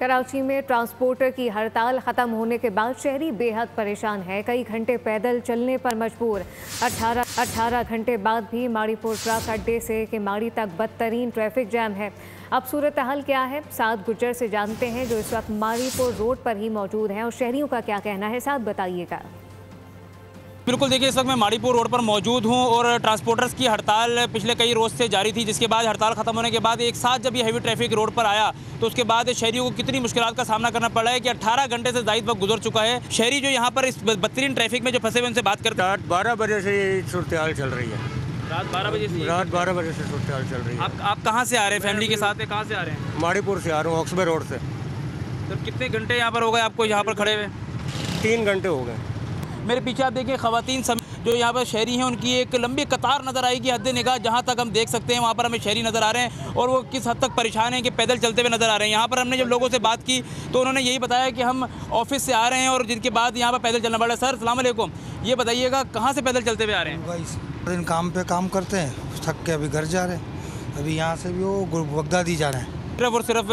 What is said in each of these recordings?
कराची में ट्रांसपोर्टर की हड़ताल खत्म होने के बाद शहरी बेहद परेशान है। कई घंटे पैदल चलने पर मजबूर। 18 घंटे बाद भी माड़ीपुर ट्रक अड्डे से किमाड़ी तक बदतरीन ट्रैफिक जैम है। अब सूरत हाल क्या है, साद गुज्जर से जानते हैं जो इस वक्त माड़ीपुर रोड पर ही मौजूद हैं और शहरियों का क्या कहना है, साथ बताइएगा। बिल्कुल, देखिए इस वक्त मैं माड़ीपुर रोड पर मौजूद हूं और ट्रांसपोर्टर्स की हड़ताल पिछले कई रोज़ से जारी थी, जिसके बाद हड़ताल खत्म होने के बाद एक साथ जब ये हैवी ट्रैफिक रोड पर आया तो उसके बाद शहरियों को कितनी मुश्किलात का सामना करना पड़ा है कि 18 घंटे से ज़ायद वक्त गुजर चुका है। शहरी जो यहाँ पर इस बदतरीन ट्रैफिक में जो फंसे हुए उनसे बात करते हैं। रात 12 बजे से ये सूरत हाल चल रही है। रात 12 बजे से? रात 12 बजे से सूरत हाल चल रही है। आप कहाँ से आ रहे हैं? फैमिली के साथ कहाँ से आ रहे हैं? माड़ीपुर से आ रहा हूँ, ऑक्सबे रोड से। तो कितने घंटे यहाँ पर हो गए आपको यहाँ पर खड़े हुए? 3 घंटे हो गए। मेरे पीछे आप देखिए ख़वातीन जो यहाँ पर शहरी हैं उनकी एक लंबी कतार नज़र आएगी हद निगाह, जहाँ तक हम देख सकते हैं वहाँ पर हमें शहरी नज़र आ रहे हैं और वो किस हद तक परेशान हैं कि पैदल चलते हुए नज़र आ रहे हैं। यहाँ पर हमने जब लोगों से बात की तो उन्होंने यही बताया कि हम ऑफिस से आ रहे हैं और जिनके बाद यहाँ पर पैदल चलना पड़ा। सर अस्सलाम वालेकुम, ये बताइएगा कहाँ से पैदल चलते हुए आ रहे हैं? भाई दिन काम पे काम करते हैं, थक के अभी घर जा रहे हैं। अभी यहाँ से भी वो बगदादी जा रहे हैं। सिर्फ और सिर्फ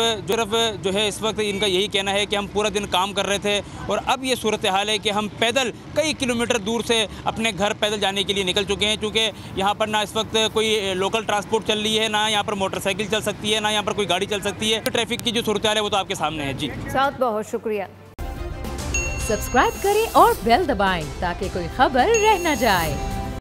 जो है इस वक्त इनका यही कहना है कि हम पूरा दिन काम कर रहे थे और अब ये सूरत हाल है कि हम पैदल कई किलोमीटर दूर से अपने घर पैदल जाने के लिए निकल चुके हैं, क्योंकि यहाँ पर ना इस वक्त कोई लोकल ट्रांसपोर्ट चल रही है, ना यहाँ पर मोटरसाइकिल चल सकती है, ना यहाँ पर कोई गाड़ी चल सकती है। ट्रैफिक की जो सूरत हाल है वो तो आपके सामने है। जी साथ बहुत शुक्रिया। सब्सक्राइब करें और बेल दबाएं ताकि कोई खबर रह न जाए।